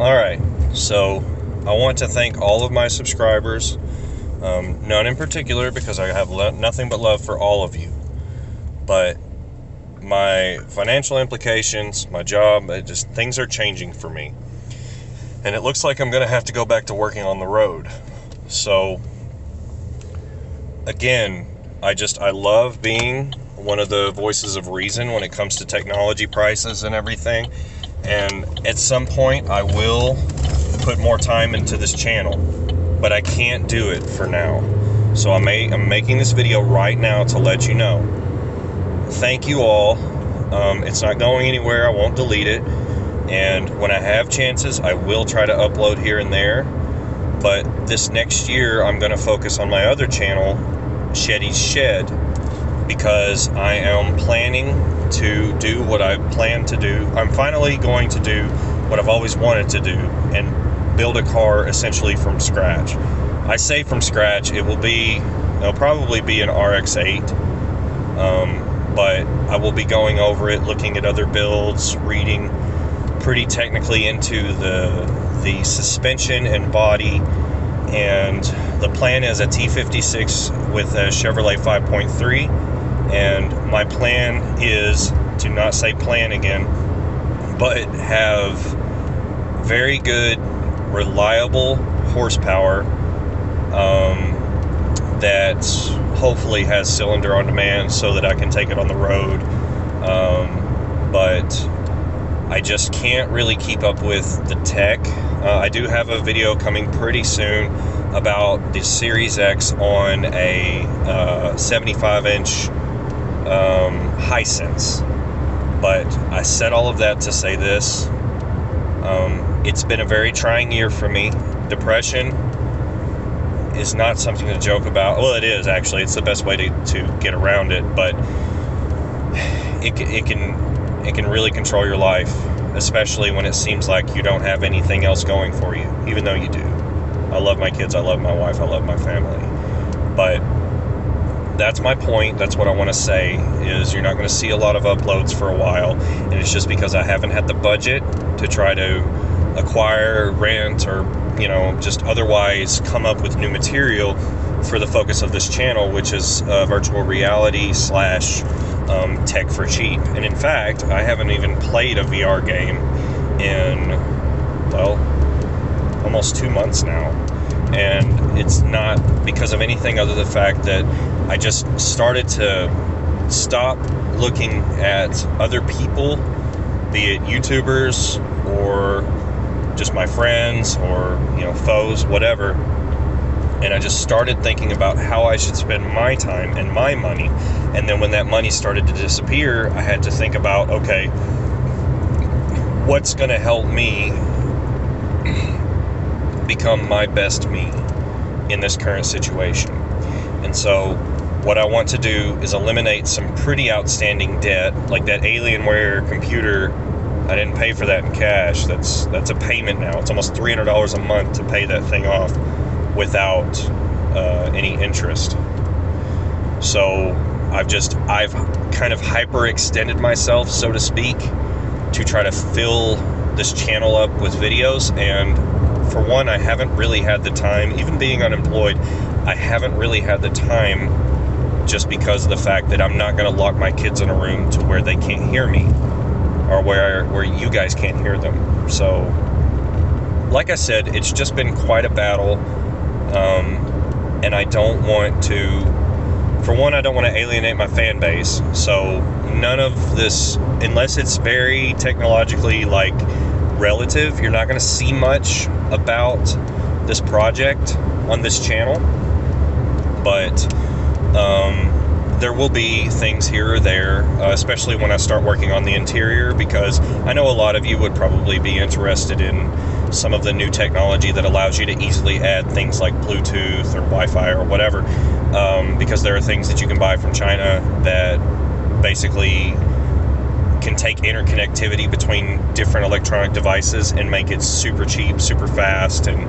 Alright, so I want to thank all of my subscribers, none in particular because I have nothing but love for all of you, but my financial implications, my job, things are changing for me, and it looks like I'm going to have to go back to working on the road. So again, I love being one of the voices of reason when it comes to technology prices and everything. And at some point, I will put more time into this channel, but I can't do it for now. So I'm making this video right now to let you know. Thank you all. It's not going anywhere. I won't delete it. And when I have chances, I will try to upload here and there. But this next year, I'm going to focus on my other channel, Sheddy's Shed, because I am planning to do what I plan to do. I'm finally going to do what I've always wanted to do and build a car essentially from scratch. I say from scratch, it'll probably be an RX-8, but I will be going over it, looking at other builds, reading pretty technically into the suspension and body, and the plan is a T56 with a Chevrolet 5.3. And my plan is to not say plan again, but have very good, reliable horsepower that hopefully has cylinder on demand so that I can take it on the road. But I just can't really keep up with the tech. I do have a video coming pretty soon about the Series X on a 75-inch Hisense. But I said all of that to say this. It's been a very trying year for me. Depression is not something to joke about. Well, it is actually. It's the best way to get around it, but it can really control your life, especially when it seems like you don't have anything else going for you, even though you do. I love my kids, I love my wife, I love my family. But that's my point. That's what I want to say, is you're not going to see a lot of uploads for a while, and it's just because I haven't had the budget to try to acquire, rent, or just otherwise come up with new material for the focus of this channel, which is virtual reality / tech for cheap. And in fact, I haven't even played a VR game in, well, almost 2 months now. And it's not because of anything other than the fact that I just started to stop looking at other people, be it YouTubers or just my friends or foes, whatever, and I just started thinking about how I should spend my time and my money. And then when that money started to disappear, I had to think about, okay, what's going to help me become my best me in this current situation. And so what I want to do is eliminate some pretty outstanding debt, like that Alienware computer. I didn't pay for that in cash. That's a payment now. It's almost $300 a month to pay that thing off without any interest. So I've kind of hyperextended myself, so to speak, to try to fill this channel up with videos. And for one, I haven't really had the time, even being unemployed, I haven't really had the time, just because of the fact that I'm not going to lock my kids in a room to where they can't hear me, or where you guys can't hear them. So, like I said, it's just been quite a battle, and I don't want to, for one, I don't want to alienate my fan base. So none of this, unless it's very technologically relative, you're not going to see much about this project on this channel. But there will be things here or there, especially when I start working on the interior, because I know a lot of you would probably be interested in some of the new technology that allows you to easily add things like Bluetooth or Wi-Fi or whatever, because there are things that you can buy from China that basically can take interconnectivity between different electronic devices and make it super cheap, super fast, and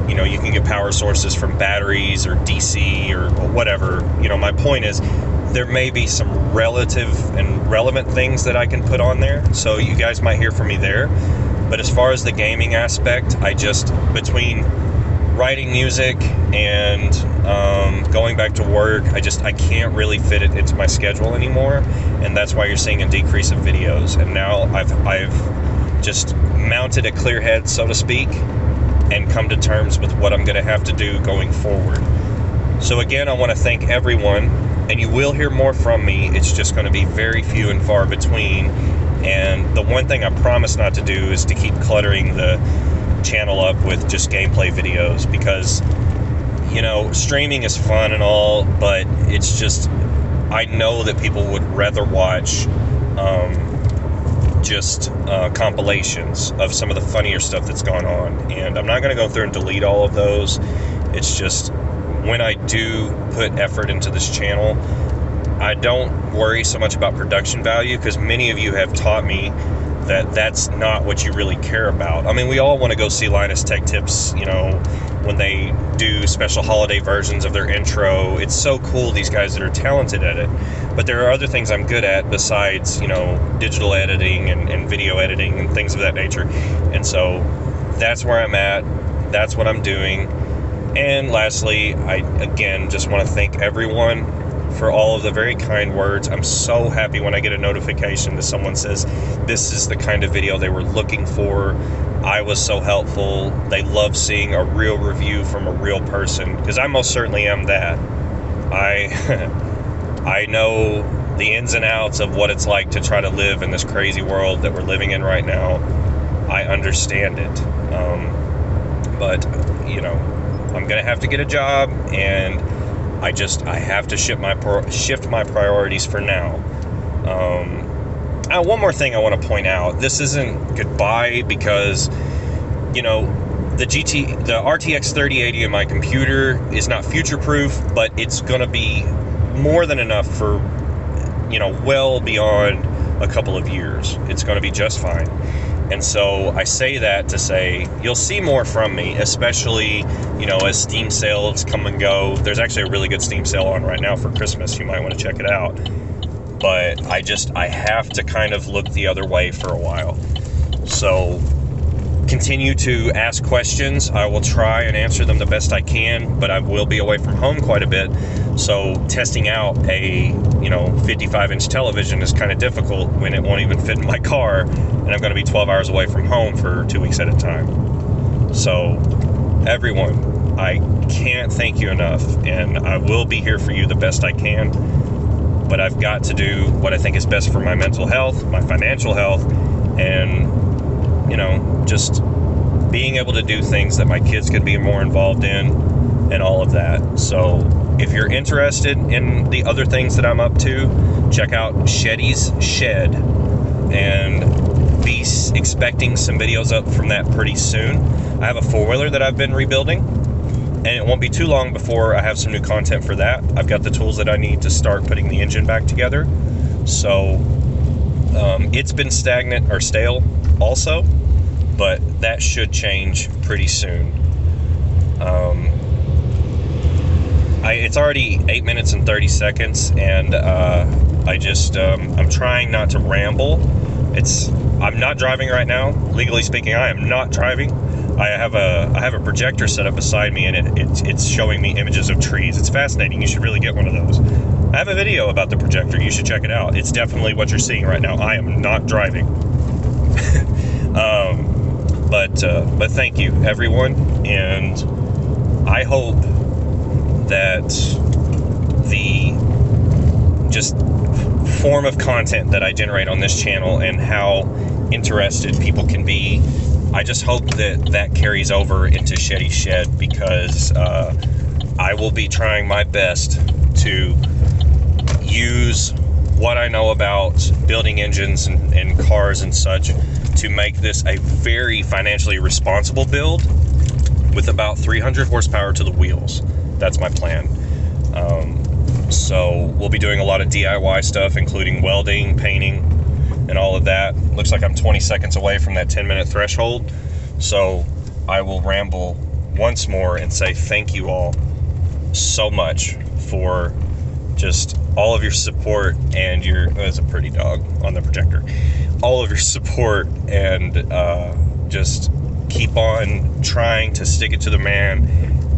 you can get power sources from batteries or DC or whatever. My point is, there may be some relative and relevant things that I can put on there, so you guys might hear from me there. But as far as the gaming aspect, I just, between writing music and going back to work, I can't really fit it into my schedule anymore, and that's why you're seeing a decrease of videos. And now I've just mounted a clear head, so to speak, and come to terms with what I'm going to have to do going forward. So again, I want to thank everyone, and you will hear more from me. It's just going to be very few and far between. And the one thing I promise not to do is to keep cluttering the channel up with just gameplay videos, because, you know, streaming is fun and all, but it's just, I know that people would rather watch compilations of some of the funnier stuff that's gone on. And I'm not going to go through and delete all of those. It's just, when I do put effort into this channel, I don't worry so much about production value, because many of you have taught me that that's not what you really care about. I mean, we all want to go see Linus Tech Tips, you know, when they do special holiday versions of their intro. It's so cool, these guys that are talented at it. But there are other things I'm good at besides, you know, digital editing and video editing and things of that nature. And so that's where I'm at. That's what I'm doing. And lastly, I again just want to thank everyone for all of the very kind words. I'm so happy when I get a notification that someone says this is the kind of video they were looking for. I was so helpful. They love seeing a real review from a real person, because I most certainly am that. I know the ins and outs of what it's like to try to live in this crazy world that we're living in right now. I understand it. But, you know, I'm going to have to get a job, and I have to shift my priorities for now. One more thing I want to point out. This isn't goodbye, because, you know, the RTX 3080 in my computer is not future-proof, but it's going to be more than enough for, you know, well beyond a couple of years. It's going to be just fine. And so I say that to say you'll see more from me, especially, you know, as Steam sales come and go. There's actually a really good Steam sale on right now for Christmas. You might want to check it out. But I have to kind of look the other way for a while. So continue to ask questions. I will try and answer them the best I can, but I will be away from home quite a bit. So testing out a, you know, 55-inch television is kind of difficult when it won't even fit in my car, and I'm going to be 12 hours away from home for 2 weeks at a time. So everyone, I can't thank you enough, and I will be here for you the best I can, but I've got to do what I think is best for my mental health, my financial health, and, you know, just being able to do things that my kids could be more involved in and all of that. So if you're interested in the other things that I'm up to, check out Sheddy's Shed, and be expecting some videos up from that pretty soon. I have a four-wheeler that I've been rebuilding, and it won't be too long before I have some new content for that. I've got the tools that I need to start putting the engine back together. So it's been stagnant or stale also, but that should change pretty soon. It's already 8 minutes and 30 seconds, and I'm trying not to ramble. I'm not driving right now. Legally speaking, I am not driving. I have a projector set up beside me, and it's showing me images of trees. It's fascinating. You should really get one of those. I have a video about the projector. You should check it out. It's definitely what you're seeing right now. I am not driving. But thank you, everyone, and I hope that the just form of content that I generate on this channel and how interested people can be, I just hope that carries over into Sheddy's Shed, because I will be trying my best to use what I know about building engines and cars and such to make this a very financially responsible build with about 300 horsepower to the wheels. That's my plan. So we'll be doing a lot of DIY stuff, including welding, painting, and all of that. Looks like I'm 20 seconds away from that 10-minute threshold. So I will ramble once more and say thank you all so much for just all of your support and there's a pretty dog on the projector. All of your support and just keep on trying to stick it to the man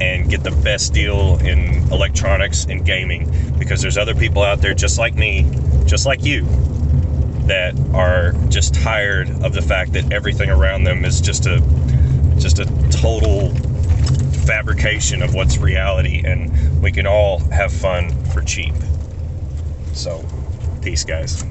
and get the best deal in electronics and gaming, because there's other people out there just like me, just like you, that are just tired of the fact that everything around them is just a total fabrication of what's reality, and we can all have fun for cheap. So, peace, guys.